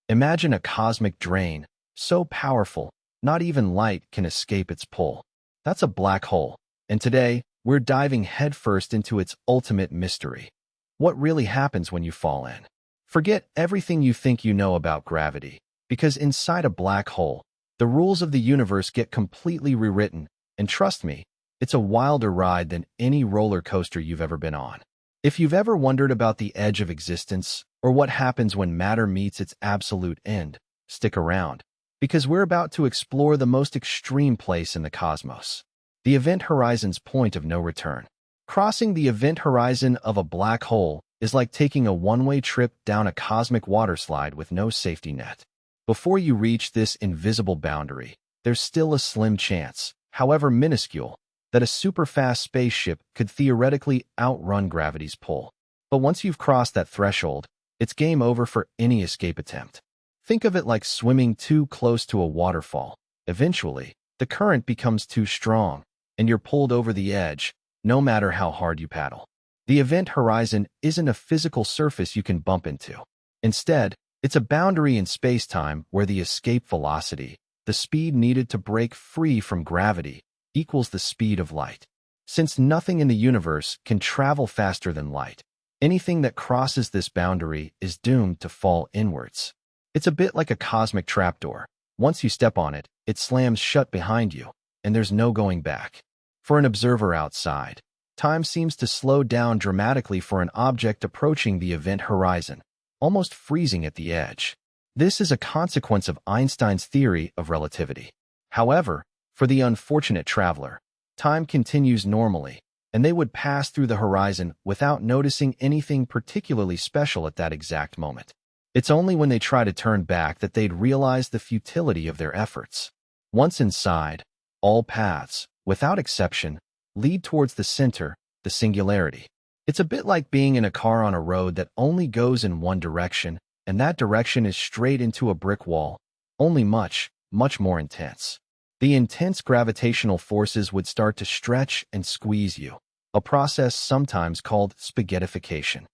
Imagine a cosmic drain, so powerful, not even light can escape its pull. That's a black hole, and today, we're diving headfirst into its ultimate mystery. What really happens when you fall in? Forget everything you think you know about gravity, because inside a black hole, the rules of the universe get completely rewritten, and trust me, it's a wilder ride than any roller coaster you've ever been on. If you've ever wondered about the edge of existence, or what happens when matter meets its absolute end, stick around, because we're about to explore the most extreme place in the cosmos, the event horizon's point of no return. Crossing the event horizon of a black hole is like taking a one-way trip down a cosmic waterslide with no safety net. Before you reach this invisible boundary, there's still a slim chance, however minuscule, that a super-fast spaceship could theoretically outrun gravity's pull. But once you've crossed that threshold, it's game over for any escape attempt. Think of it like swimming too close to a waterfall. Eventually, the current becomes too strong, and you're pulled over the edge, no matter how hard you paddle. The event horizon isn't a physical surface you can bump into. Instead, it's a boundary in space-time where the escape velocity, the speed needed to break free from gravity, equals the speed of light. Since nothing in the universe can travel faster than light, anything that crosses this boundary is doomed to fall inwards. It's a bit like a cosmic trapdoor. Once you step on it, it slams shut behind you, and there's no going back. For an observer outside, time seems to slow down dramatically for an object approaching the event horizon, almost freezing at the edge. This is a consequence of Einstein's theory of relativity. However, for the unfortunate traveler, time continues normally, and they would pass through the horizon without noticing anything particularly special at that exact moment. It's only when they try to turn back that they'd realize the futility of their efforts. Once inside, all paths, without exception, lead towards the center, the singularity. It's a bit like being in a car on a road that only goes in one direction, and that direction is straight into a brick wall, only much, much more intense. The intense gravitational forces would start to stretch and squeeze you, a process sometimes called spaghettification.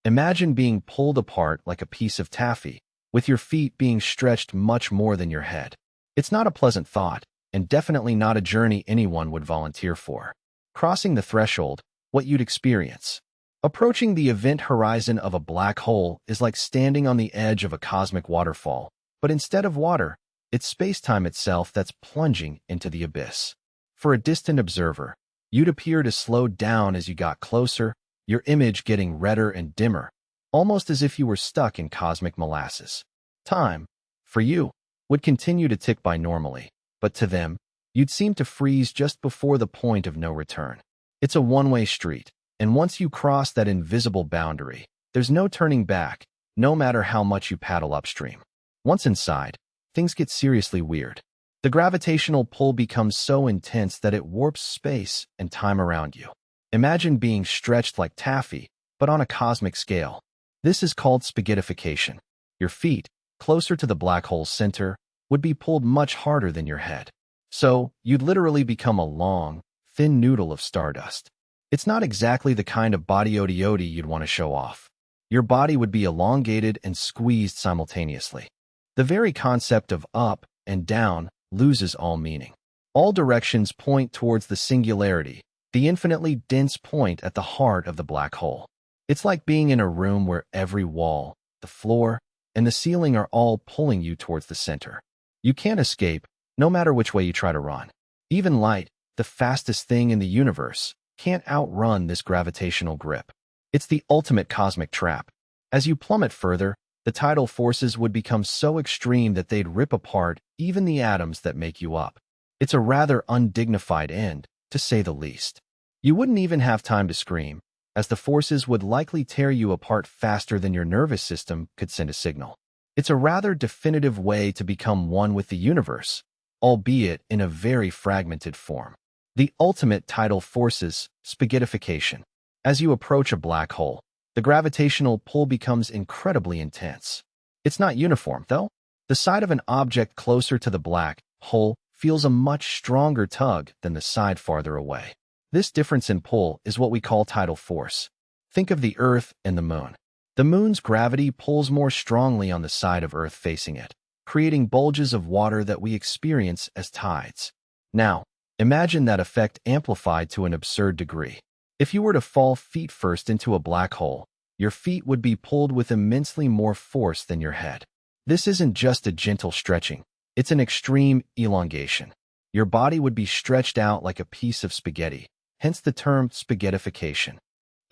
Imagine being pulled apart like a piece of taffy, with your feet being stretched much more than your head. It's not a pleasant thought, and definitely not a journey anyone would volunteer for. Crossing the threshold, what you'd experience. Approaching the event horizon of a black hole is like standing on the edge of a cosmic waterfall, but instead of water, it's space-time itself that's plunging into the abyss. For a distant observer, you'd appear to slow down as you got closer, your image getting redder and dimmer, almost as if you were stuck in cosmic molasses. Time, for you, would continue to tick by normally, but to them, you'd seem to freeze just before the point of no return. It's a one-way street, and once you cross that invisible boundary, there's no turning back, no matter how much you paddle upstream. Once inside, things get seriously weird. The gravitational pull becomes so intense that it warps space and time around you. Imagine being stretched like taffy, but on a cosmic scale. This is called spaghettification. Your feet, closer to the black hole's center, would be pulled much harder than your head. So, you'd literally become a long, thin noodle of stardust. It's not exactly the kind of body odi you'd want to show off. Your body would be elongated and squeezed simultaneously. The very concept of up and down loses all meaning. All directions point towards the singularity, the infinitely dense point at the heart of the black hole. It's like being in a room where every wall, the floor, and the ceiling are all pulling you towards the center. You can't escape, no matter which way you try to run. Even light, the fastest thing in the universe, can't outrun this gravitational grip. It's the ultimate cosmic trap. As you plummet further, the tidal forces would become so extreme that they'd rip apart even the atoms that make you up. It's a rather undignified end, to say the least. You wouldn't even have time to scream, as the forces would likely tear you apart faster than your nervous system could send a signal. It's a rather definitive way to become one with the universe, albeit in a very fragmented form. The ultimate tidal forces, spaghettification. As you approach a black hole, the gravitational pull becomes incredibly intense. It's not uniform, though. The side of an object closer to the black hole feels a much stronger tug than the side farther away. This difference in pull is what we call tidal force. Think of the Earth and the Moon. The moon's gravity pulls more strongly on the side of Earth facing it, creating bulges of water that we experience as tides. Now, imagine that effect amplified to an absurd degree. If you were to fall feet first into a black hole, your feet would be pulled with immensely more force than your head. This isn't just a gentle stretching, it's an extreme elongation. Your body would be stretched out like a piece of spaghetti, hence the term spaghettification.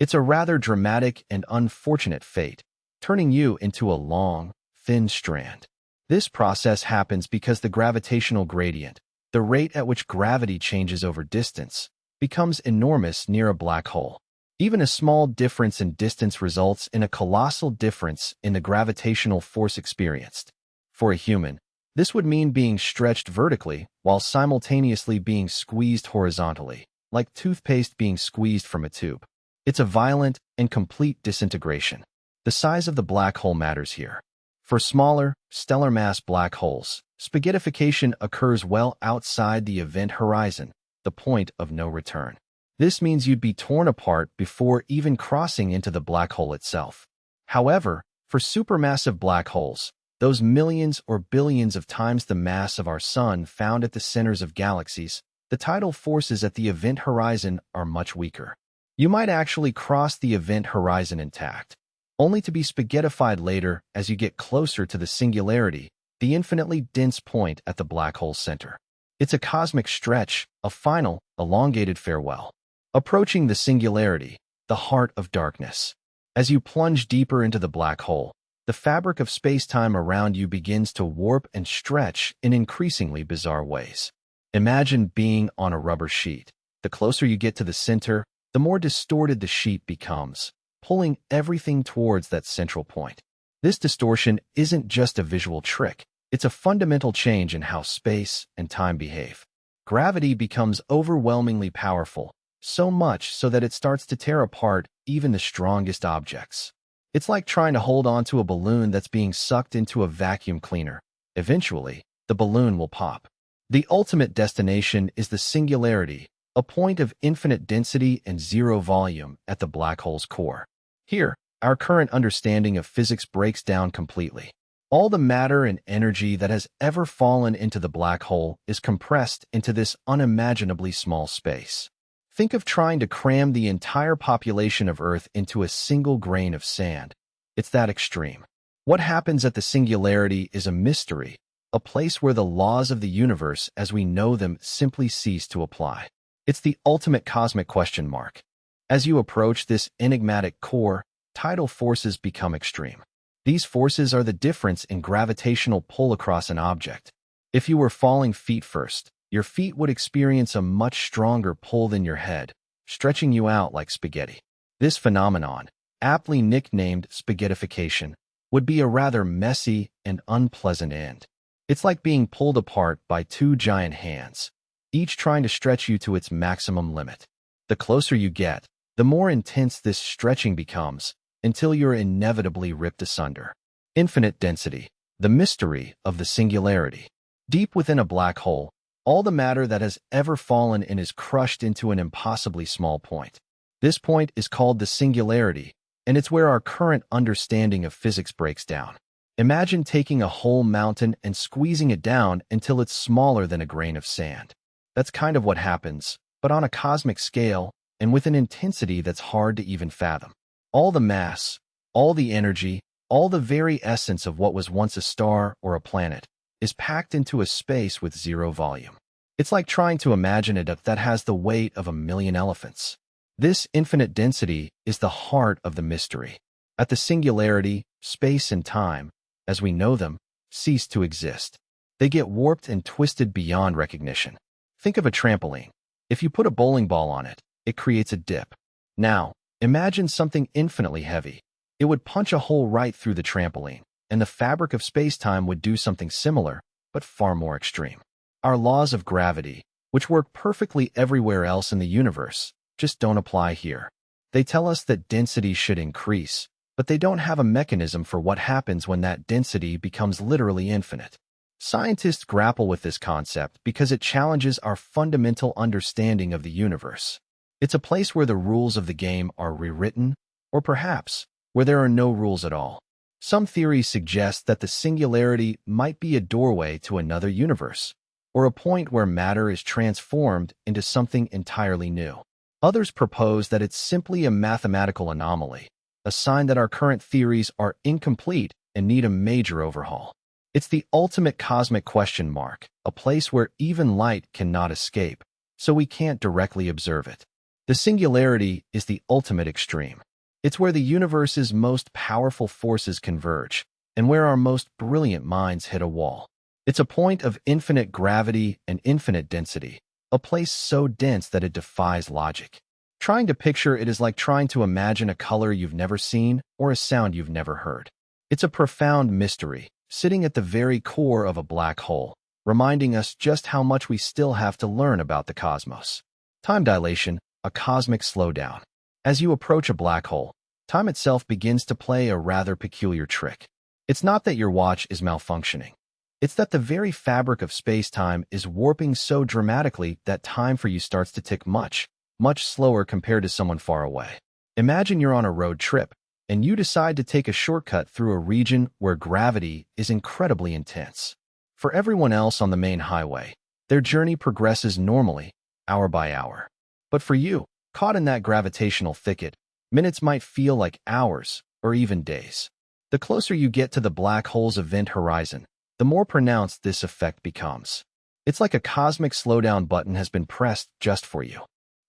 It's a rather dramatic and unfortunate fate, turning you into a long, thin strand. This process happens because the gravitational gradient, the rate at which gravity changes over distance, becomes enormous near a black hole. Even a small difference in distance results in a colossal difference in the gravitational force experienced. For a human, this would mean being stretched vertically while simultaneously being squeezed horizontally, like toothpaste being squeezed from a tube. It's a violent and complete disintegration. The size of the black hole matters here. For smaller, stellar mass black holes, spaghettification occurs well outside the event horizon, the point of no return. This means you'd be torn apart before even crossing into the black hole itself. However, for supermassive black holes, those millions or billions of times the mass of our sun found at the centers of galaxies, the tidal forces at the event horizon are much weaker. You might actually cross the event horizon intact, only to be spaghettified later as you get closer to the singularity, the infinitely dense point at the black hole's center. It's a cosmic stretch, a final, elongated farewell. Approaching the singularity, the heart of darkness. As you plunge deeper into the black hole, the fabric of space-time around you begins to warp and stretch in increasingly bizarre ways. Imagine being on a rubber sheet. The closer you get to the center, the more distorted the sheet becomes, pulling everything towards that central point. This distortion isn't just a visual trick, it's a fundamental change in how space and time behave. Gravity becomes overwhelmingly powerful, so much so that it starts to tear apart even the strongest objects. It's like trying to hold onto a balloon that's being sucked into a vacuum cleaner. Eventually, the balloon will pop. The ultimate destination is the singularity, a point of infinite density and zero volume at the black hole's core. Here, our current understanding of physics breaks down completely. All the matter and energy that has ever fallen into the black hole is compressed into this unimaginably small space. Think of trying to cram the entire population of Earth into a single grain of sand. It's that extreme. What happens at the singularity is a mystery, a place where the laws of the universe as we know them simply cease to apply. It's the ultimate cosmic question mark. As you approach this enigmatic core, tidal forces become extreme. These forces are the difference in gravitational pull across an object. If you were falling feet first, your feet would experience a much stronger pull than your head, stretching you out like spaghetti. This phenomenon, aptly nicknamed spaghettification, would be a rather messy and unpleasant end. It's like being pulled apart by two giant hands, each trying to stretch you to its maximum limit. The closer you get, the more intense this stretching becomes, until you're inevitably ripped asunder. Infinite density, the mystery of the singularity. Deep within a black hole, all the matter that has ever fallen in is crushed into an impossibly small point. This point is called the singularity, and it's where our current understanding of physics breaks down. Imagine taking a whole mountain and squeezing it down until it's smaller than a grain of sand. That's kind of what happens, but on a cosmic scale, and with an intensity that's hard to even fathom. All the mass, all the energy, all the very essence of what was once a star or a planet, is packed into a space with zero volume. It's like trying to imagine a depth that has the weight of 1,000,000 elephants. This infinite density is the heart of the mystery. At the singularity, space and time, as we know them, cease to exist. They get warped and twisted beyond recognition. Think of a trampoline. If you put a bowling ball on it, it creates a dip. Now, imagine something infinitely heavy. It would punch a hole right through the trampoline, and the fabric of space-time would do something similar, but far more extreme. Our laws of gravity, which work perfectly everywhere else in the universe, just don't apply here. They tell us that density should increase, but they don't have a mechanism for what happens when that density becomes literally infinite. Scientists grapple with this concept because it challenges our fundamental understanding of the universe. It's a place where the rules of the game are rewritten, or perhaps where there are no rules at all. Some theories suggest that the singularity might be a doorway to another universe, or a point where matter is transformed into something entirely new. Others propose that it's simply a mathematical anomaly, a sign that our current theories are incomplete and need a major overhaul. It's the ultimate cosmic question mark, a place where even light cannot escape, so we can't directly observe it. The singularity is the ultimate extreme. It's where the universe's most powerful forces converge, and where our most brilliant minds hit a wall. It's a point of infinite gravity and infinite density, a place so dense that it defies logic. Trying to picture it is like trying to imagine a color you've never seen or a sound you've never heard. It's a profound mystery, sitting at the very core of a black hole, reminding us just how much we still have to learn about the cosmos. Time dilation, a cosmic slowdown. As you approach a black hole, time itself begins to play a rather peculiar trick. It's not that your watch is malfunctioning. It's that the very fabric of space-time is warping so dramatically that time for you starts to tick much slower compared to someone far away. Imagine you're on a road trip, and you decide to take a shortcut through a region where gravity is incredibly intense. For everyone else on the main highway, their journey progresses normally, hour by hour. But for you, caught in that gravitational thicket, minutes might feel like hours or even days. The closer you get to the black hole's event horizon, the more pronounced this effect becomes. It's like a cosmic slowdown button has been pressed just for you.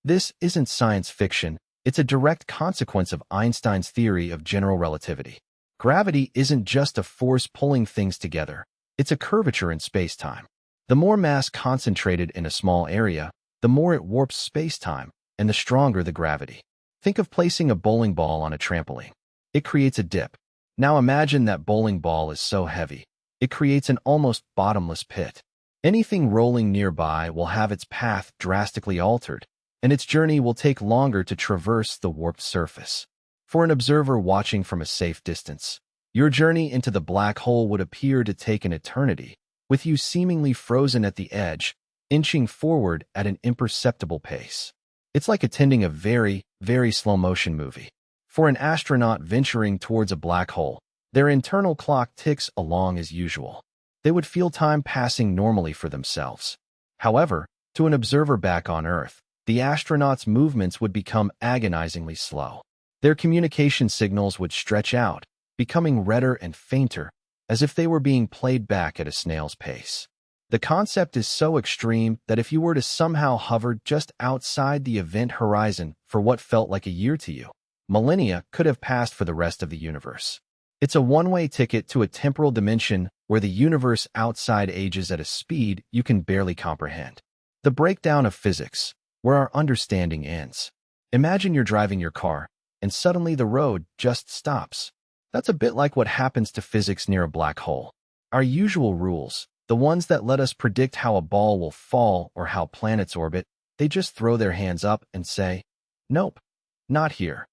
This isn't science fiction, it's a direct consequence of Einstein's theory of general relativity. Gravity isn't just a force pulling things together, it's a curvature in space-time. The more mass concentrated in a small area, the more it warps space-time, and the stronger the gravity. Think of placing a bowling ball on a trampoline. It creates a dip. Now imagine that bowling ball is so heavy, it creates an almost bottomless pit. Anything rolling nearby will have its path drastically altered, and its journey will take longer to traverse the warped surface. For an observer watching from a safe distance, your journey into the black hole would appear to take an eternity, with you seemingly frozen at the edge, inching forward at an imperceptible pace. It's like attending a very, very slow-motion movie. For an astronaut venturing towards a black hole, their internal clock ticks along as usual. They would feel time passing normally for themselves. However, to an observer back on Earth, the astronaut's movements would become agonizingly slow. Their communication signals would stretch out, becoming redder and fainter, as if they were being played back at a snail's pace. The concept is so extreme that if you were to somehow hover just outside the event horizon for what felt like a year to you, millennia could have passed for the rest of the universe. It's a one-way ticket to a temporal dimension where the universe outside ages at a speed you can barely comprehend. The breakdown of physics, where our understanding ends. Imagine you're driving your car, and suddenly the road just stops. That's a bit like what happens to physics near a black hole. Our usual rules, the ones that let us predict how a ball will fall or how planets orbit, they just throw their hands up and say, "Nope, not here."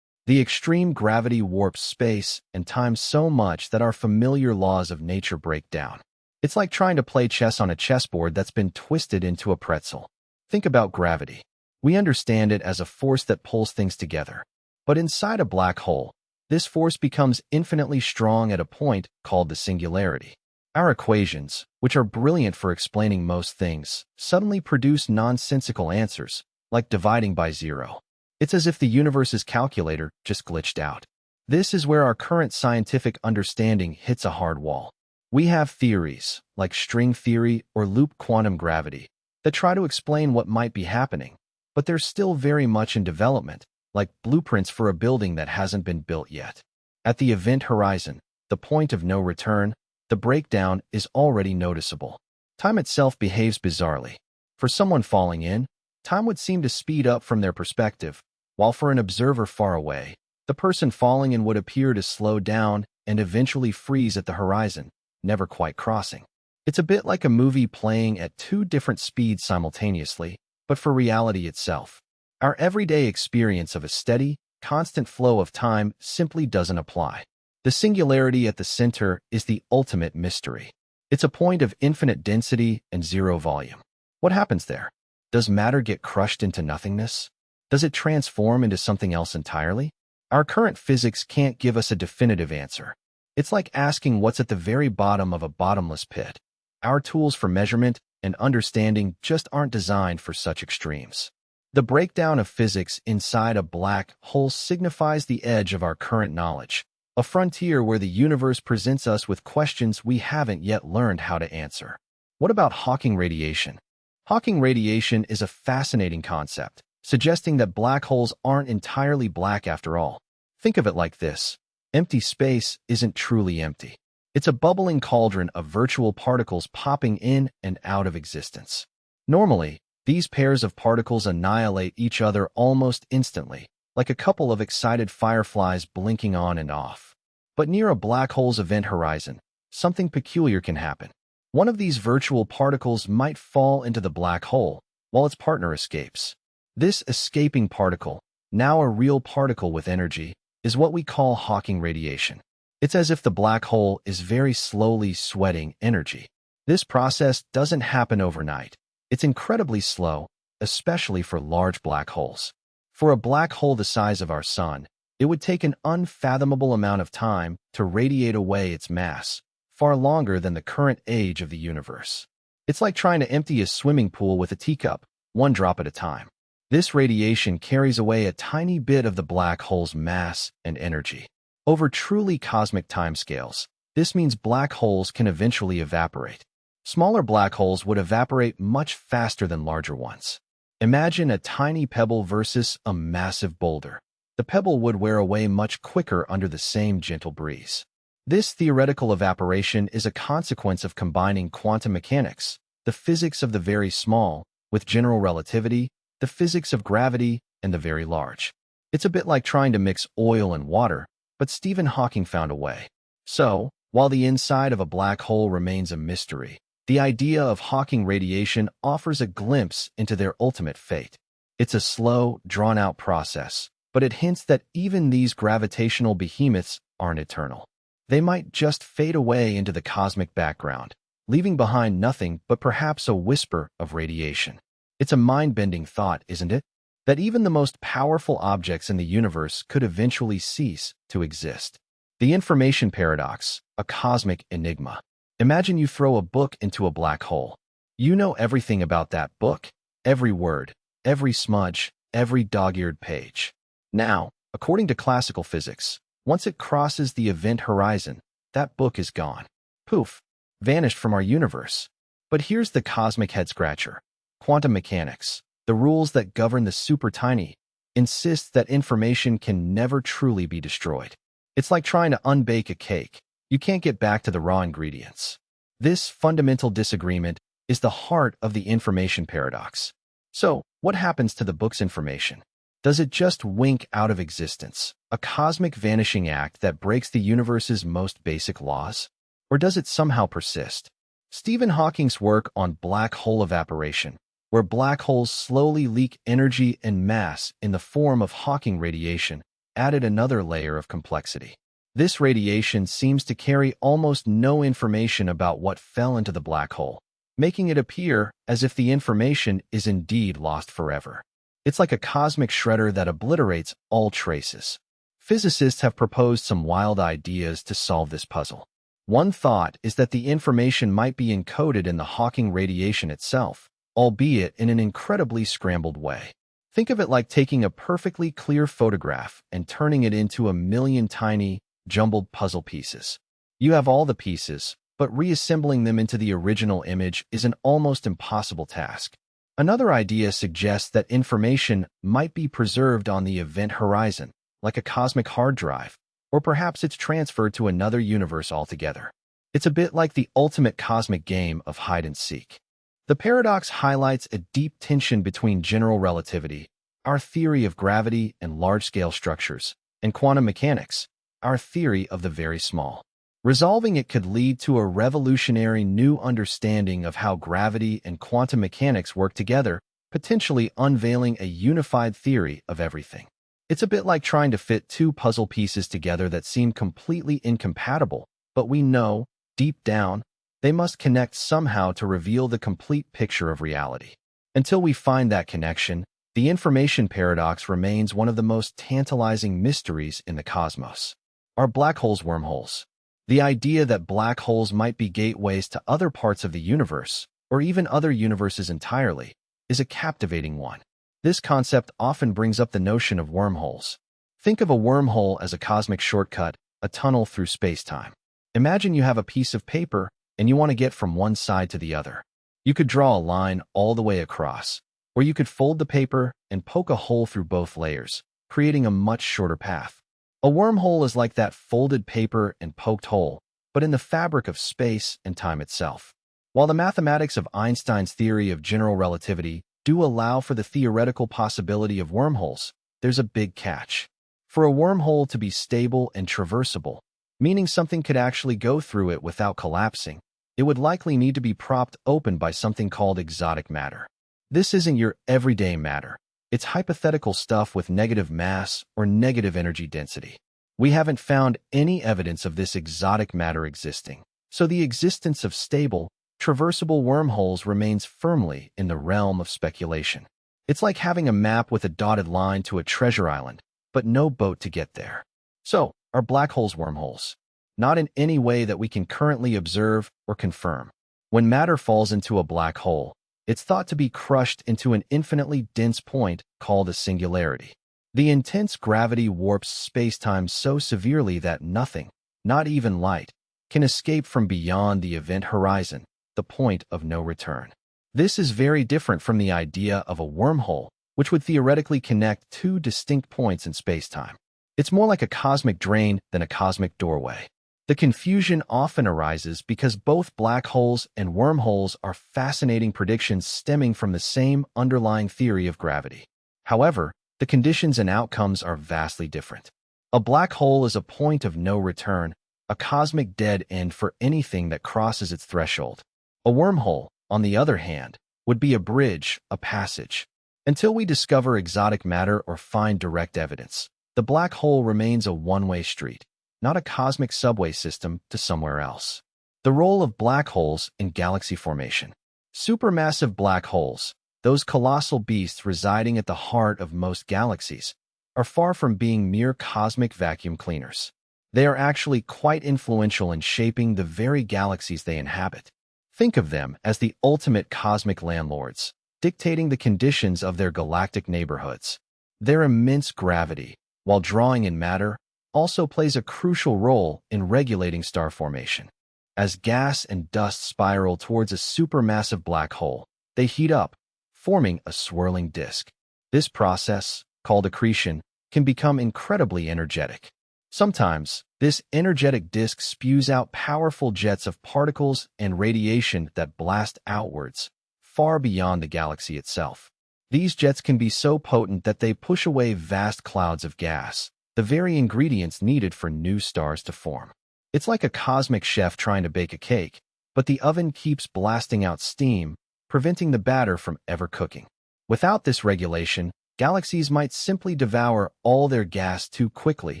The extreme gravity warps space and time so much that our familiar laws of nature break down. It's like trying to play chess on a chessboard that's been twisted into a pretzel. Think about gravity. We understand it as a force that pulls things together. But inside a black hole, this force becomes infinitely strong at a point called the singularity. Our equations, which are brilliant for explaining most things, suddenly produce nonsensical answers, like dividing by zero. It's as if the universe's calculator just glitched out. This is where our current scientific understanding hits a hard wall. We have theories, like string theory or loop quantum gravity, that try to explain what might be happening, but they're still very much in development, like blueprints for a building that hasn't been built yet. At the event horizon, the point of no return, the breakdown is already noticeable. Time itself behaves bizarrely. For someone falling in, time would seem to speed up from their perspective, while for an observer far away, the person falling in would appear to slow down and eventually freeze at the horizon, never quite crossing. It's a bit like a movie playing at two different speeds simultaneously, but for reality itself. Our everyday experience of a steady, constant flow of time simply doesn't apply. The singularity at the center is the ultimate mystery. It's a point of infinite density and zero volume. What happens there? Does matter get crushed into nothingness? Does it transform into something else entirely? Our current physics can't give us a definitive answer. It's like asking what's at the very bottom of a bottomless pit. Our tools for measurement and understanding just aren't designed for such extremes. The breakdown of physics inside a black hole signifies the edge of our current knowledge, a frontier where the universe presents us with questions we haven't yet learned how to answer. What about Hawking radiation? Hawking radiation is a fascinating concept, suggesting that black holes aren't entirely black after all. Think of it like this. Empty space isn't truly empty. It's a bubbling cauldron of virtual particles popping in and out of existence. Normally, these pairs of particles annihilate each other almost instantly, like a couple of excited fireflies blinking on and off. But near a black hole's event horizon, something peculiar can happen. One of these virtual particles might fall into the black hole, while its partner escapes. This escaping particle, now a real particle with energy, is what we call Hawking radiation. It's as if the black hole is very slowly sweating energy. This process doesn't happen overnight. It's incredibly slow, especially for large black holes. For a black hole the size of our Sun, it would take an unfathomable amount of time to radiate away its mass, far longer than the current age of the universe. It's like trying to empty a swimming pool with a teacup, one drop at a time. This radiation carries away a tiny bit of the black hole's mass and energy. Over truly cosmic timescales, this means black holes can eventually evaporate. Smaller black holes would evaporate much faster than larger ones. Imagine a tiny pebble versus a massive boulder. The pebble would wear away much quicker under the same gentle breeze. This theoretical evaporation is a consequence of combining quantum mechanics, the physics of the very small, with general relativity, the physics of gravity, and the very large. It's a bit like trying to mix oil and water, but Stephen Hawking found a way. So, while the inside of a black hole remains a mystery, the idea of Hawking radiation offers a glimpse into their ultimate fate. It's a slow, drawn-out process, but it hints that even these gravitational behemoths aren't eternal. They might just fade away into the cosmic background, leaving behind nothing but perhaps a whisper of radiation. It's a mind-bending thought, isn't it? That even the most powerful objects in the universe could eventually cease to exist. The information paradox, a cosmic enigma. Imagine you throw a book into a black hole. You know everything about that book, every word, every smudge, every dog-eared page. Now, according to classical physics, once it crosses the event horizon, that book is gone. Poof, vanished from our universe. But here's the cosmic head-scratcher. Quantum mechanics, the rules that govern the super-tiny, insist that information can never truly be destroyed. It's like trying to unbake a cake. You can't get back to the raw ingredients. This fundamental disagreement is the heart of the information paradox. So, what happens to the book's information? Does it just wink out of existence, a cosmic vanishing act that breaks the universe's most basic laws? Or does it somehow persist? Stephen Hawking's work on black hole evaporation, where black holes slowly leak energy and mass in the form of Hawking radiation, added another layer of complexity. This radiation seems to carry almost no information about what fell into the black hole, making it appear as if the information is indeed lost forever. It's like a cosmic shredder that obliterates all traces. Physicists have proposed some wild ideas to solve this puzzle. One thought is that the information might be encoded in the Hawking radiation itself, albeit in an incredibly scrambled way. Think of it like taking a perfectly clear photograph and turning it into a million tiny, jumbled puzzle pieces. You have all the pieces, but reassembling them into the original image is an almost impossible task. Another idea suggests that information might be preserved on the event horizon, like a cosmic hard drive, or perhaps it's transferred to another universe altogether. It's a bit like the ultimate cosmic game of hide and seek. The paradox highlights a deep tension between general relativity, our theory of gravity and large-scale structures, and quantum mechanics, our theory of the very small. Resolving it could lead to a revolutionary new understanding of how gravity and quantum mechanics work together, potentially unveiling a unified theory of everything. It's a bit like trying to fit two puzzle pieces together that seem completely incompatible, but we know, deep down, they must connect somehow to reveal the complete picture of reality. Until we find that connection, The information paradox remains one of the most tantalizing mysteries in the cosmos. Are black holes wormholes? The idea that black holes might be gateways to other parts of the universe, or even other universes entirely, is a captivating one. This concept often brings up the notion of wormholes. Think of a wormhole as a cosmic shortcut, a tunnel through space-time. Imagine you have a piece of paper and you want to get from one side to the other. You could draw a line all the way across, or you could fold the paper and poke a hole through both layers, creating a much shorter path. A wormhole is like that folded paper and poked hole, but in the fabric of space and time itself. While the mathematics of Einstein's theory of general relativity do allow for the theoretical possibility of wormholes, there's a big catch. For a wormhole to be stable and traversable, meaning something could actually go through it without collapsing, it would likely need to be propped open by something called exotic matter. This isn't your everyday matter. It's hypothetical stuff with negative mass or negative energy density. We haven't found any evidence of this exotic matter existing, so the existence of stable, traversable wormholes remains firmly in the realm of speculation. It's like having a map with a dotted line to a treasure island, but no boat to get there. So, are black holes wormholes? Not in any way that we can currently observe or confirm. When matter falls into a black hole, it's thought to be crushed into an infinitely dense point called a singularity. The intense gravity warps space-time so severely that nothing, not even light, can escape from beyond the event horizon, the point of no return. This is very different from the idea of a wormhole, which would theoretically connect two distinct points in space-time. It's more like a cosmic drain than a cosmic doorway. The confusion often arises because both black holes and wormholes are fascinating predictions stemming from the same underlying theory of gravity. However, the conditions and outcomes are vastly different. A black hole is a point of no return, a cosmic dead end for anything that crosses its threshold. A wormhole, on the other hand, would be a bridge, a passage. Until we discover exotic matter or find direct evidence, the black hole remains a one-way street, not a cosmic subway system to somewhere else. The role of black holes in galaxy formation. Supermassive black holes, those colossal beasts residing at the heart of most galaxies, are far from being mere cosmic vacuum cleaners. They are actually quite influential in shaping the very galaxies they inhabit. Think of them as the ultimate cosmic landlords, dictating the conditions of their galactic neighborhoods. Their immense gravity, while drawing in matter, also plays a crucial role in regulating star formation. As gas and dust spiral towards a supermassive black hole, they heat up, forming a swirling disk. This process, called accretion, can become incredibly energetic. Sometimes, this energetic disk spews out powerful jets of particles and radiation that blast outwards, far beyond the galaxy itself. These jets can be so potent that they push away vast clouds of gas, the very ingredients needed for new stars to form. It's like a cosmic chef trying to bake a cake, but the oven keeps blasting out steam, preventing the batter from ever cooking. Without this regulation, galaxies might simply devour all their gas too quickly,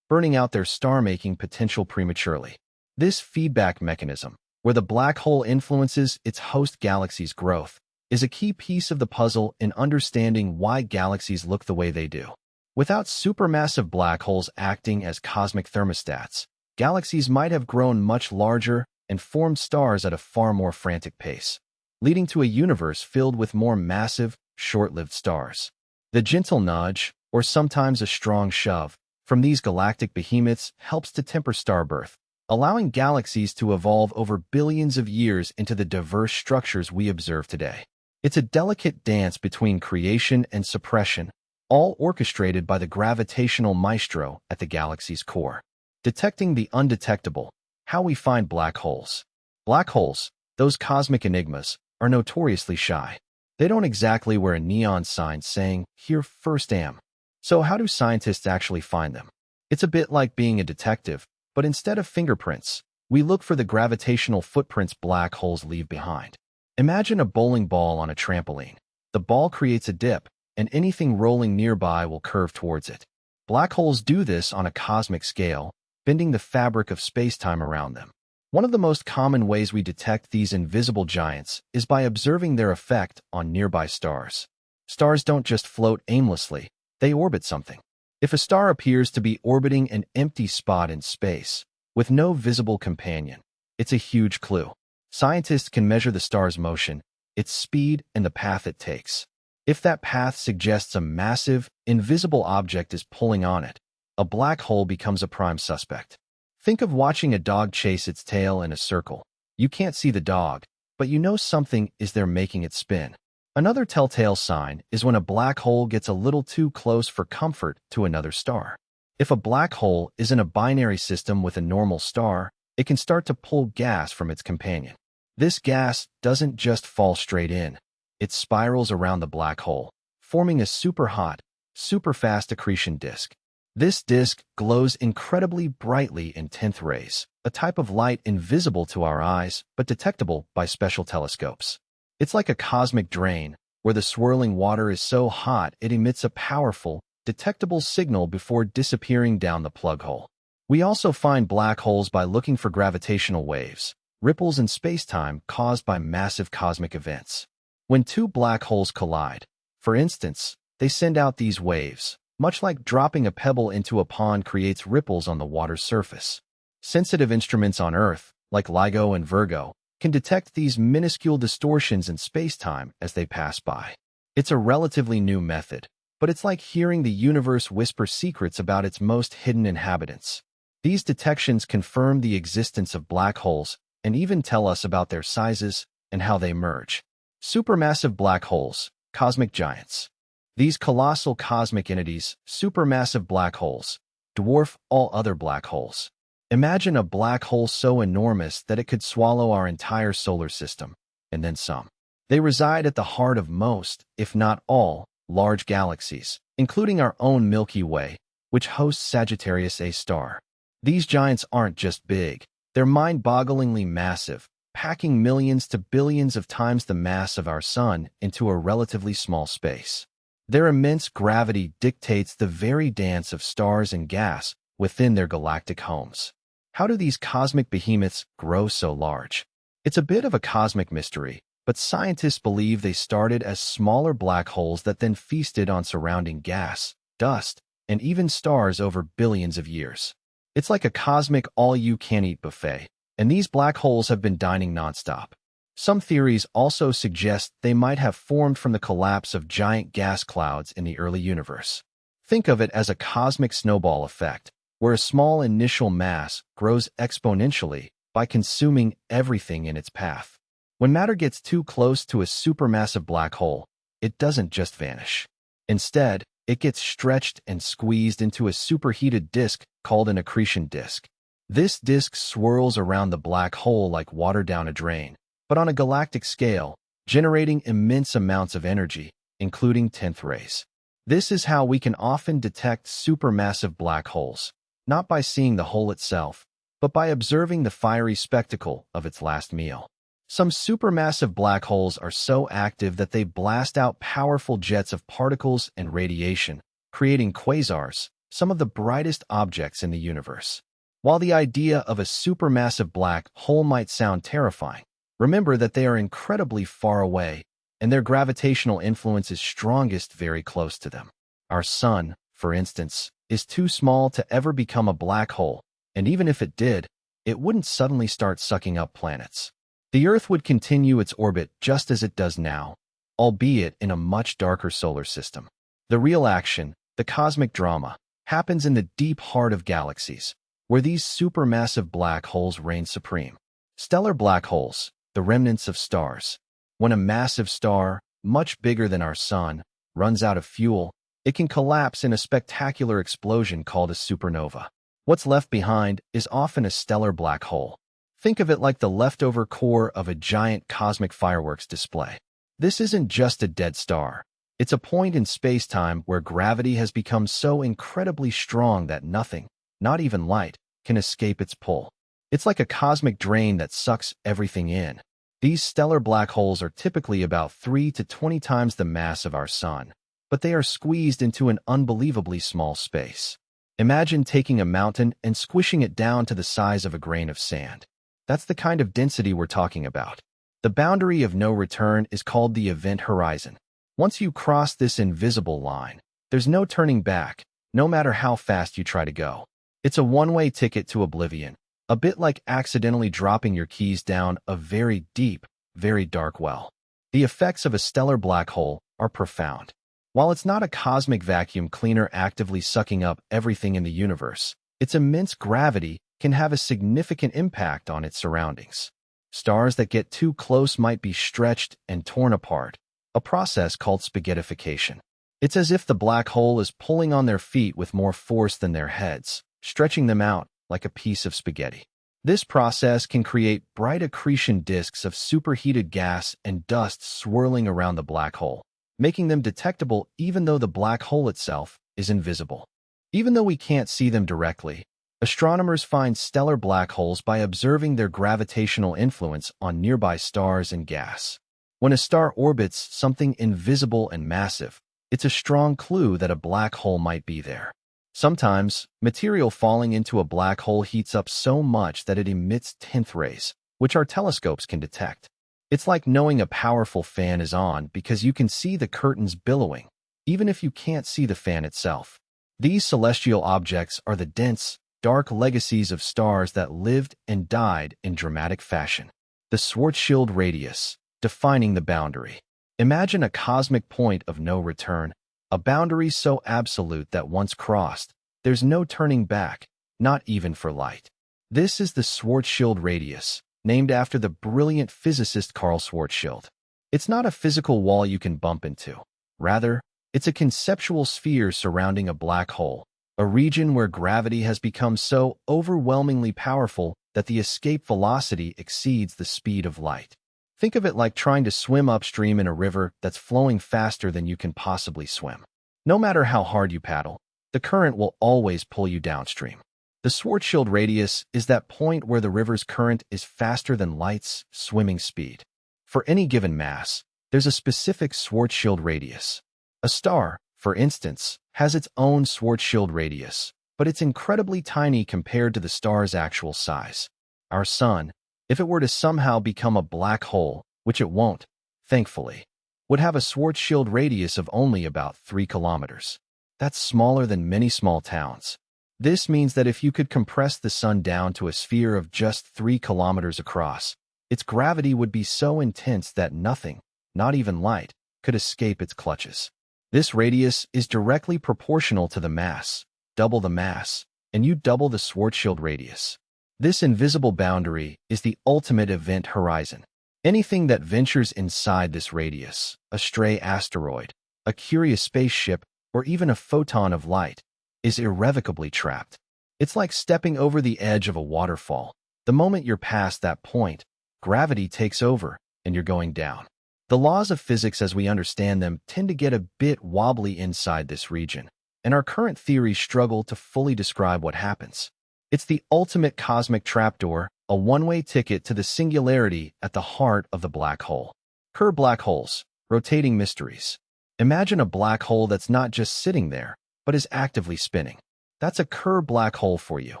burning out their star-making potential prematurely. This feedback mechanism, where the black hole influences its host galaxy's growth, is a key piece of the puzzle in understanding why galaxies look the way they do. Without supermassive black holes acting as cosmic thermostats, galaxies might have grown much larger and formed stars at a far more frantic pace, leading to a universe filled with more massive, short-lived stars. The gentle nudge, or sometimes a strong shove, from these galactic behemoths helps to temper star birth, allowing galaxies to evolve over billions of years into the diverse structures we observe today. It's a delicate dance between creation and suppression, all orchestrated by the gravitational maestro at the galaxy's core. Detecting the undetectable, how we find black holes. Black holes, those cosmic enigmas, are notoriously shy. They don't exactly wear a neon sign saying, "Here first am." So how do scientists actually find them? It's a bit like being a detective, but instead of fingerprints, we look for the gravitational footprints black holes leave behind. Imagine a bowling ball on a trampoline. The ball creates a dip, and anything rolling nearby will curve towards it. Black holes do this on a cosmic scale, bending the fabric of space-time around them. One of the most common ways we detect these invisible giants is by observing their effect on nearby stars. Stars don't just float aimlessly, they orbit something. If a star appears to be orbiting an empty spot in space, with no visible companion, it's a huge clue. Scientists can measure the star's motion, its speed, and the path it takes. If that path suggests a massive, invisible object is pulling on it, a black hole becomes a prime suspect. Think of watching a dog chase its tail in a circle. You can't see the dog, but you know something is there making it spin. Another telltale sign is when a black hole gets a little too close for comfort to another star. If a black hole is in a binary system with a normal star, it can start to pull gas from its companion. This gas doesn't just fall straight in. It spirals around the black hole, forming a super hot, super fast accretion disk. This disk glows incredibly brightly in 10th rays, a type of light invisible to our eyes but detectable by special telescopes. It's like a cosmic drain, where the swirling water is so hot it emits a powerful, detectable signal before disappearing down the plug hole. We also find black holes by looking for gravitational waves, ripples in spacetime caused by massive cosmic events. When two black holes collide, for instance, they send out these waves, much like dropping a pebble into a pond creates ripples on the water's surface. Sensitive instruments on Earth, like LIGO and Virgo, can detect these minuscule distortions in spacetime as they pass by. It's a relatively new method, but it's like hearing the universe whisper secrets about its most hidden inhabitants. These detections confirm the existence of black holes and even tell us about their sizes and how they merge. Supermassive black holes, cosmic giants. These colossal cosmic entities, supermassive black holes, dwarf all other black holes. Imagine a black hole so enormous that it could swallow our entire solar system, and then some. They reside at the heart of most, if not all, large galaxies, including our own Milky Way, which hosts Sagittarius A star. These giants aren't just big, they're mind-bogglingly massive, packing millions to billions of times the mass of our Sun into a relatively small space. Their immense gravity dictates the very dance of stars and gas within their galactic homes. How do these cosmic behemoths grow so large? It's a bit of a cosmic mystery, but scientists believe they started as smaller black holes that then feasted on surrounding gas, dust, and even stars over billions of years. It's like a cosmic all-you-can-eat buffet, and these black holes have been dining nonstop. Some theories also suggest they might have formed from the collapse of giant gas clouds in the early universe. Think of it as a cosmic snowball effect, where a small initial mass grows exponentially by consuming everything in its path. When matter gets too close to a supermassive black hole, it doesn't just vanish. Instead, it gets stretched and squeezed into a superheated disk called an accretion disk. This disk swirls around the black hole like water down a drain, but on a galactic scale, generating immense amounts of energy, including 10th rays. This is how we can often detect supermassive black holes, not by seeing the hole itself, but by observing the fiery spectacle of its last meal. Some supermassive black holes are so active that they blast out powerful jets of particles and radiation, creating quasars, some of the brightest objects in the universe. While the idea of a supermassive black hole might sound terrifying, remember that they are incredibly far away, and their gravitational influence is strongest very close to them. Our Sun, for instance, is too small to ever become a black hole, and even if it did, it wouldn't suddenly start sucking up planets. The Earth would continue its orbit just as it does now, albeit in a much darker solar system. The real action, the cosmic drama, happens in the deep heart of galaxies, where these supermassive black holes reign supreme. Stellar black holes, the remnants of stars. When a massive star, much bigger than our Sun, runs out of fuel, it can collapse in a spectacular explosion called a supernova. What's left behind is often a stellar black hole. Think of it like the leftover core of a giant cosmic fireworks display. This isn't just a dead star. It's a point in space-time where gravity has become so incredibly strong that nothing, not even light, can escape its pull. It's like a cosmic drain that sucks everything in. These stellar black holes are typically about 3 to 20 times the mass of our Sun, but they are squeezed into an unbelievably small space. Imagine taking a mountain and squishing it down to the size of a grain of sand. That's the kind of density we're talking about. The boundary of no return is called the event horizon. Once you cross this invisible line, there's no turning back, no matter how fast you try to go. It's a one-way ticket to oblivion, a bit like accidentally dropping your keys down a very deep, very dark well. The effects of a stellar black hole are profound. While it's not a cosmic vacuum cleaner actively sucking up everything in the universe, its immense gravity can have a significant impact on its surroundings. Stars that get too close might be stretched and torn apart, a process called spaghettification. It's as if the black hole is pulling on their feet with more force than their heads, stretching them out like a piece of spaghetti. This process can create bright accretion disks of superheated gas and dust swirling around the black hole, making them detectable even though the black hole itself is invisible. Even though we can't see them directly, astronomers find stellar black holes by observing their gravitational influence on nearby stars and gas. When a star orbits something invisible and massive, it's a strong clue that a black hole might be there. Sometimes, material falling into a black hole heats up so much that it emits tinth rays, which our telescopes can detect. It's like knowing a powerful fan is on because you can see the curtains billowing, even if you can't see the fan itself. These celestial objects are the dense, dark legacies of stars that lived and died in dramatic fashion. The Schwarzschild radius, defining the boundary. Imagine a cosmic point of no return, a boundary so absolute that once crossed, there's no turning back, not even for light. This is the Schwarzschild radius, named after the brilliant physicist Carl Schwarzschild. It's not a physical wall you can bump into. Rather, it's a conceptual sphere surrounding a black hole, a region where gravity has become so overwhelmingly powerful that the escape velocity exceeds the speed of light. Think of it like trying to swim upstream in a river that's flowing faster than you can possibly swim. No matter how hard you paddle, the current will always pull you downstream. The Schwarzschild radius is that point where the river's current is faster than light's swimming speed. For any given mass, there's a specific Schwarzschild radius. A star, for instance, has its own Schwarzschild radius, but it's incredibly tiny compared to the star's actual size. Our sun, if it were to somehow become a black hole, which it won't, thankfully, would have a Schwarzschild radius of only about 3 kilometers. That's smaller than many small towns. This means that if you could compress the sun down to a sphere of just 3 kilometers across, its gravity would be so intense that nothing, not even light, could escape its clutches. This radius is directly proportional to the mass. Double the mass, and you double the Schwarzschild radius. This invisible boundary is the ultimate event horizon. Anything that ventures inside this radius, a stray asteroid, a curious spaceship, or even a photon of light, is irrevocably trapped. It's like stepping over the edge of a waterfall. The moment you're past that point, gravity takes over, and you're going down. The laws of physics as we understand them tend to get a bit wobbly inside this region, and our current theories struggle to fully describe what happens. It's the ultimate cosmic trapdoor, a one-way ticket to the singularity at the heart of the black hole. Kerr black holes, rotating mysteries. Imagine a black hole that's not just sitting there, but is actively spinning. That's a Kerr black hole for you,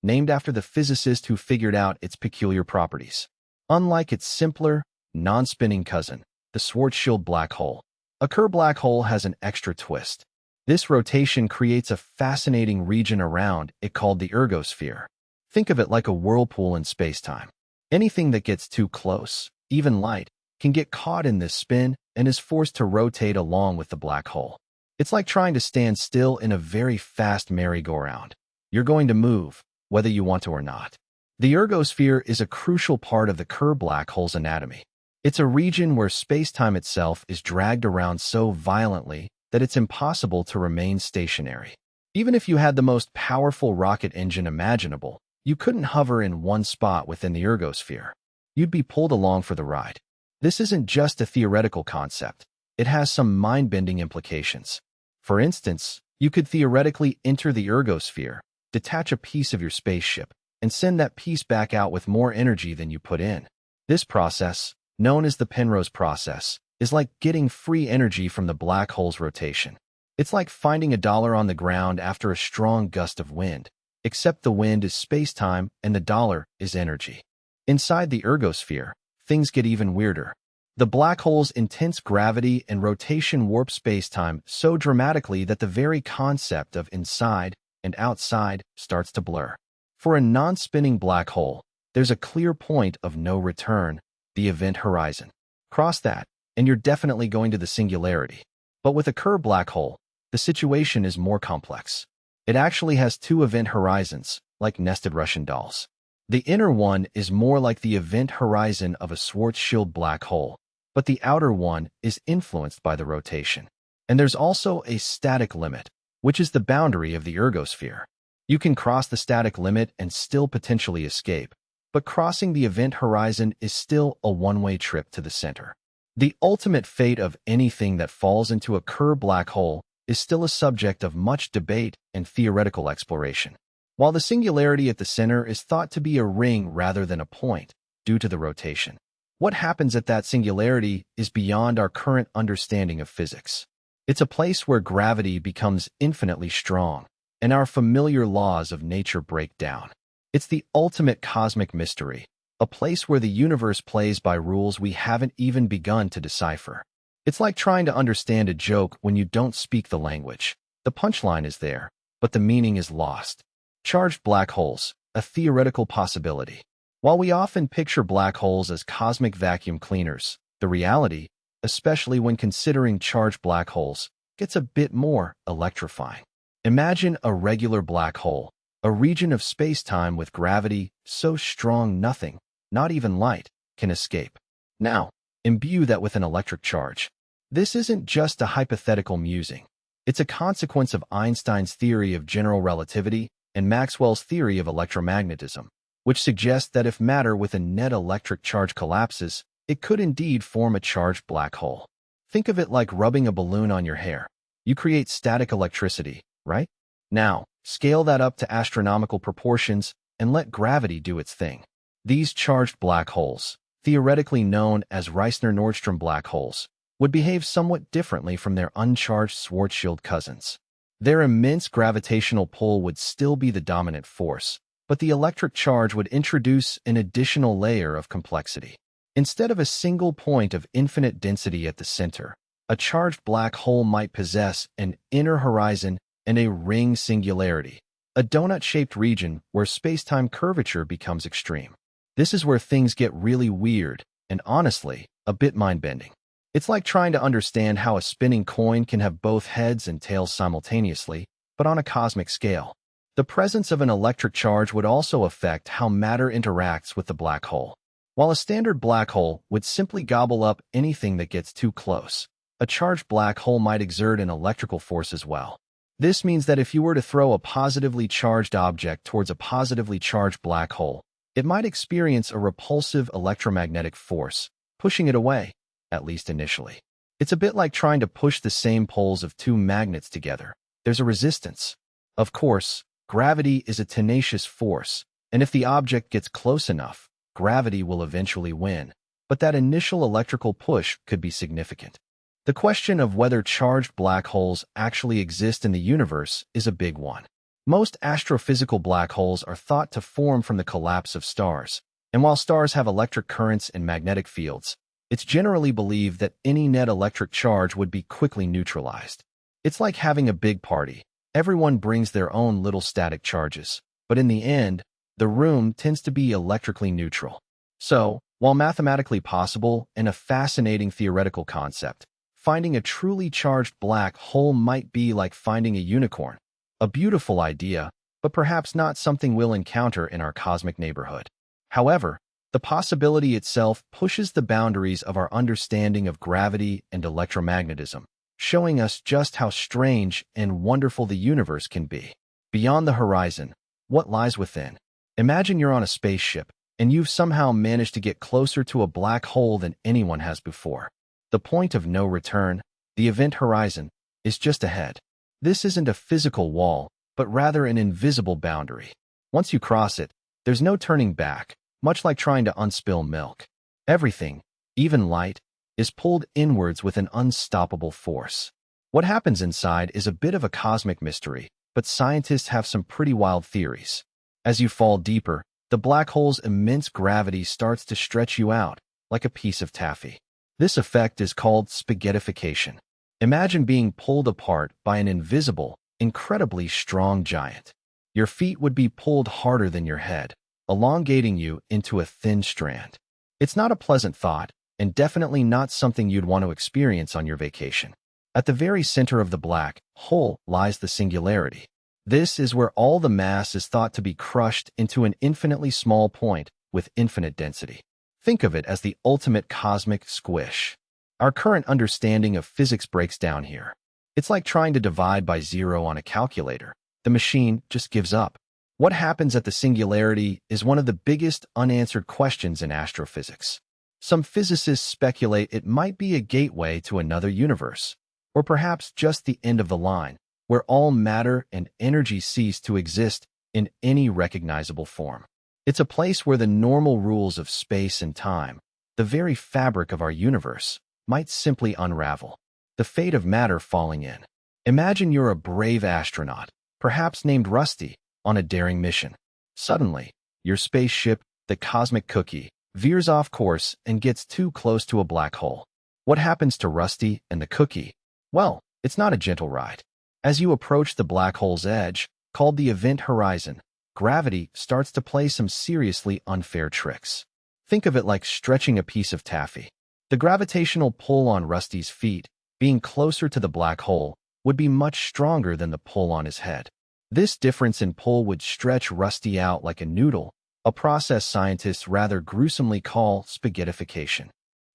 named after the physicist who figured out its peculiar properties. Unlike its simpler, non-spinning cousin, the Schwarzschild black hole, a Kerr black hole has an extra twist. This rotation creates a fascinating region around it called the ergosphere. Think of it like a whirlpool in space-time. Anything that gets too close, even light, can get caught in this spin and is forced to rotate along with the black hole. It's like trying to stand still in a very fast merry-go-round. You're going to move, whether you want to or not. The ergosphere is a crucial part of the Kerr black hole's anatomy. It's a region where space-time itself is dragged around so violently that it's impossible to remain stationary. Even if you had the most powerful rocket engine imaginable, you couldn't hover in one spot within the ergosphere. You'd be pulled along for the ride. This isn't just a theoretical concept. It has some mind-bending implications. For instance, you could theoretically enter the ergosphere, detach a piece of your spaceship, and send that piece back out with more energy than you put in. This process, known as the Penrose process, is like getting free energy from the black hole's rotation. It's like finding $1 on the ground after a strong gust of wind, except the wind is space-time and the dollar is energy. Inside the ergosphere, things get even weirder. The black hole's intense gravity and rotation warp spacetime so dramatically that the very concept of inside and outside starts to blur. For a non-spinning black hole, there's a clear point of no return, the event horizon. Cross that, and you're definitely going to the singularity. But with a Kerr black hole, the situation is more complex. It actually has two event horizons, like nested Russian dolls. The inner one is more like the event horizon of a Schwarzschild black hole, but the outer one is influenced by the rotation. And there's also a static limit, which is the boundary of the ergosphere. You can cross the static limit and still potentially escape, but crossing the event horizon is still a one-way trip to the center. The ultimate fate of anything that falls into a Kerr black hole is still a subject of much debate and theoretical exploration. While the singularity at the center is thought to be a ring rather than a point, due to the rotation, what happens at that singularity is beyond our current understanding of physics. It's a place where gravity becomes infinitely strong, and our familiar laws of nature break down. It's the ultimate cosmic mystery, a place where the universe plays by rules we haven't even begun to decipher. It's like trying to understand a joke when you don't speak the language. The punchline is there, but the meaning is lost. Charged black holes, a theoretical possibility. While we often picture black holes as cosmic vacuum cleaners, the reality, especially when considering charged black holes, gets a bit more electrifying. Imagine a regular black hole, a region of space-time with gravity so strong nothing, not even light, can escape. Now, imbue that with an electric charge. This isn't just a hypothetical musing. It's a consequence of Einstein's theory of general relativity and Maxwell's theory of electromagnetism, which suggests that if matter with a net electric charge collapses, it could indeed form a charged black hole. Think of it like rubbing a balloon on your hair. You create static electricity, right? Now, scale that up to astronomical proportions and let gravity do its thing. These charged black holes, theoretically known as Reissner-Nordstrom black holes, would behave somewhat differently from their uncharged Schwarzschild cousins. Their immense gravitational pull would still be the dominant force, but the electric charge would introduce an additional layer of complexity. Instead of a single point of infinite density at the center, a charged black hole might possess an inner horizon and a ring singularity, a donut-shaped region where space-time curvature becomes extreme. This is where things get really weird and, honestly, a bit mind-bending. It's like trying to understand how a spinning coin can have both heads and tails simultaneously, but on a cosmic scale. The presence of an electric charge would also affect how matter interacts with the black hole. While a standard black hole would simply gobble up anything that gets too close, a charged black hole might exert an electrical force as well. This means that if you were to throw a positively charged object towards a positively charged black hole, it might experience a repulsive electromagnetic force, pushing it away, at least initially. It's a bit like trying to push the same poles of two magnets together. There's a resistance. Of course, gravity is a tenacious force, and if the object gets close enough, gravity will eventually win. But that initial electrical push could be significant. The question of whether charged black holes actually exist in the universe is a big one. Most astrophysical black holes are thought to form from the collapse of stars, and while stars have electric currents and magnetic fields, it's generally believed that any net electric charge would be quickly neutralized. It's like having a big party. Everyone brings their own little static charges, but in the end, the room tends to be electrically neutral. So, while mathematically possible and a fascinating theoretical concept, finding a truly charged black hole might be like finding a unicorn. A beautiful idea, but perhaps not something we'll encounter in our cosmic neighborhood. However, the possibility itself pushes the boundaries of our understanding of gravity and electromagnetism, showing us just how strange and wonderful the universe can be. Beyond the horizon, what lies within? Imagine you're on a spaceship, and you've somehow managed to get closer to a black hole than anyone has before. The point of no return, the event horizon, is just ahead. This isn't a physical wall, but rather an invisible boundary. Once you cross it, there's no turning back. Much like trying to unspill milk. Everything, even light, is pulled inwards with an unstoppable force. What happens inside is a bit of a cosmic mystery, but scientists have some pretty wild theories. As you fall deeper, the black hole's immense gravity starts to stretch you out, like a piece of taffy. This effect is called spaghettification. Imagine being pulled apart by an invisible, incredibly strong giant. Your feet would be pulled harder than your head, elongating you into a thin strand. It's not a pleasant thought, and definitely not something you'd want to experience on your vacation. At the very center of the black hole lies the singularity. This is where all the mass is thought to be crushed into an infinitely small point with infinite density. Think of it as the ultimate cosmic squish. Our current understanding of physics breaks down here. It's like trying to divide by zero on a calculator. The machine just gives up. What happens at the singularity is one of the biggest unanswered questions in astrophysics. Some physicists speculate it might be a gateway to another universe, or perhaps just the end of the line, where all matter and energy cease to exist in any recognizable form. It's a place where the normal rules of space and time, the very fabric of our universe, might simply unravel. The fate of matter falling in. Imagine you're a brave astronaut, perhaps named Rusty, on a daring mission. Suddenly, your spaceship, the Cosmic Cookie, veers off course and gets too close to a black hole. What happens to Rusty and the Cookie? Well, it's not a gentle ride. As you approach the black hole's edge, called the event horizon, gravity starts to play some seriously unfair tricks. Think of it like stretching a piece of taffy. The gravitational pull on Rusty's feet, being closer to the black hole, would be much stronger than the pull on his head. This difference in pull would stretch Rusty out like a noodle, a process scientists rather gruesomely call spaghettification.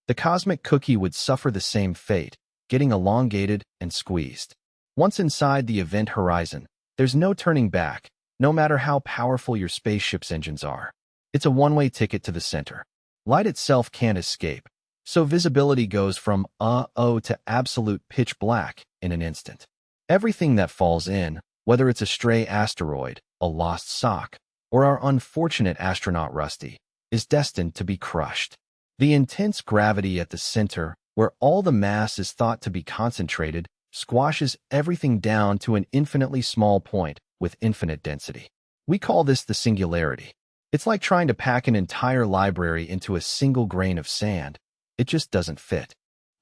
The Cosmic Cookie would suffer the same fate, getting elongated and squeezed. Once inside the event horizon, there's no turning back, no matter how powerful your spaceship's engines are. It's a one-way ticket to the center. Light itself can't escape, so visibility goes from to absolute pitch black in an instant. Everything that falls in, whether it's a stray asteroid, a lost sock, or our unfortunate astronaut Rusty, is destined to be crushed. The intense gravity at the center, where all the mass is thought to be concentrated, squashes everything down to an infinitely small point with infinite density. We call this the singularity. It's like trying to pack an entire library into a single grain of sand. It just doesn't fit.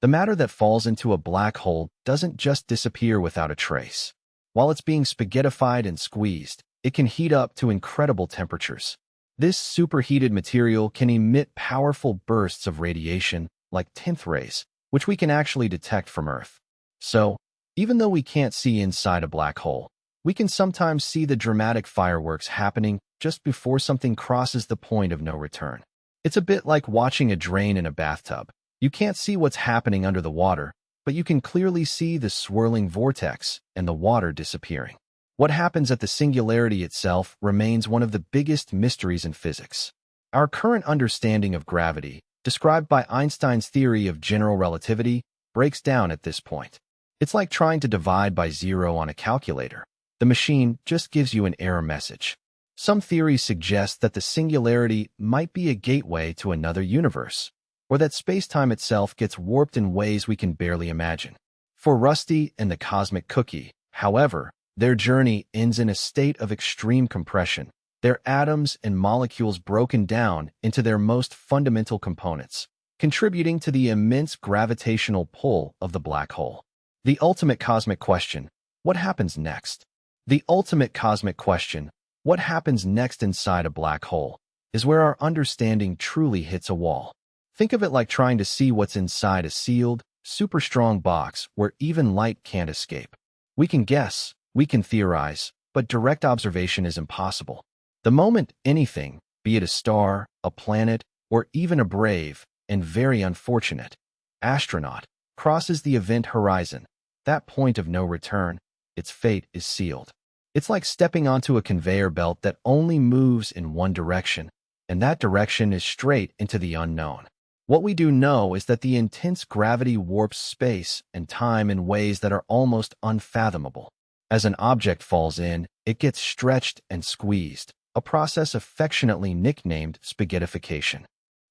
The matter that falls into a black hole doesn't just disappear without a trace. While it's being spaghettified and squeezed, it can heat up to incredible temperatures. This superheated material can emit powerful bursts of radiation, like 10th rays, which we can actually detect from Earth. So, even though we can't see inside a black hole, we can sometimes see the dramatic fireworks happening just before something crosses the point of no return. It's a bit like watching a drain in a bathtub. You can't see what's happening under the water, but you can clearly see the swirling vortex and the water disappearing. What happens at the singularity itself remains one of the biggest mysteries in physics. Our current understanding of gravity, described by Einstein's theory of general relativity, breaks down at this point. It's like trying to divide by zero on a calculator. The machine just gives you an error message. Some theories suggest that the singularity might be a gateway to another universe, or that space-time itself gets warped in ways we can barely imagine. For Rusty and the Cosmic Cookie, however, their journey ends in a state of extreme compression, their atoms and molecules broken down into their most fundamental components, contributing to the immense gravitational pull of the black hole. The ultimate cosmic question, what happens next? The ultimate cosmic question, what happens next inside a black hole, is where our understanding truly hits a wall. Think of it like trying to see what's inside a sealed, super strong box where even light can't escape. We can guess, we can theorize, but direct observation is impossible. The moment anything, be it a star, a planet, or even a brave, and very unfortunate, astronaut, crosses the event horizon, that point of no return, its fate is sealed. It's like stepping onto a conveyor belt that only moves in one direction, and that direction is straight into the unknown. What we do know is that the intense gravity warps space and time in ways that are almost unfathomable. As an object falls in, it gets stretched and squeezed, a process affectionately nicknamed spaghettification.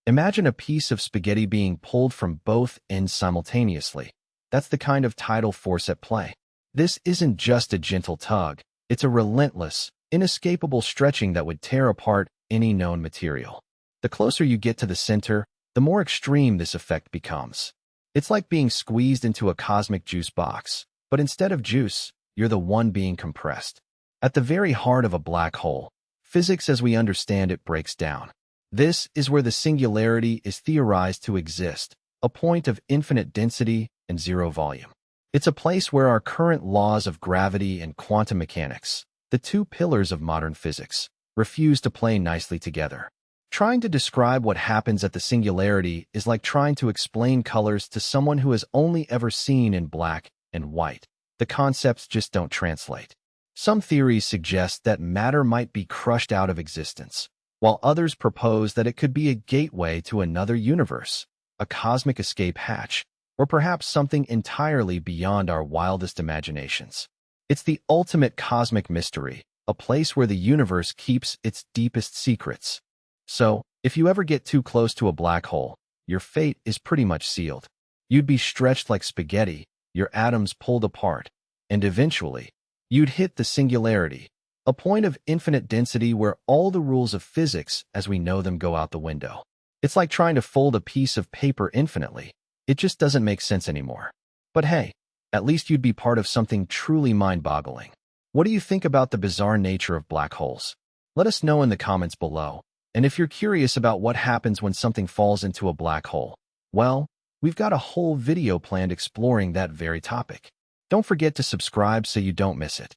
Imagine a piece of spaghetti being pulled from both ends simultaneously. That's the kind of tidal force at play. This isn't just a gentle tug, it's a relentless, inescapable stretching that would tear apart any known material. The closer you get to the center, the more extreme this effect becomes. It's like being squeezed into a cosmic juice box, but instead of juice, you're the one being compressed. At the very heart of a black hole, physics as we understand it breaks down. This is where the singularity is theorized to exist, a point of infinite density and zero volume. It's a place where our current laws of gravity and quantum mechanics, the two pillars of modern physics, refuse to play nicely together. Trying to describe what happens at the singularity is like trying to explain colors to someone who has only ever seen in black and white. The concepts just don't translate. Some theories suggest that matter might be crushed out of existence, while others propose that it could be a gateway to another universe, a cosmic escape hatch, or perhaps something entirely beyond our wildest imaginations. It's the ultimate cosmic mystery, a place where the universe keeps its deepest secrets. So, if you ever get too close to a black hole, your fate is pretty much sealed. You'd be stretched like spaghetti, your atoms pulled apart, and eventually, you'd hit the singularity, a point of infinite density where all the rules of physics as we know them go out the window. It's like trying to fold a piece of paper infinitely. It just doesn't make sense anymore. But hey, at least you'd be part of something truly mind-boggling. What do you think about the bizarre nature of black holes? Let us know in the comments below. And if you're curious about what happens when something falls into a black hole, well, we've got a whole video planned exploring that very topic. Don't forget to subscribe so you don't miss it.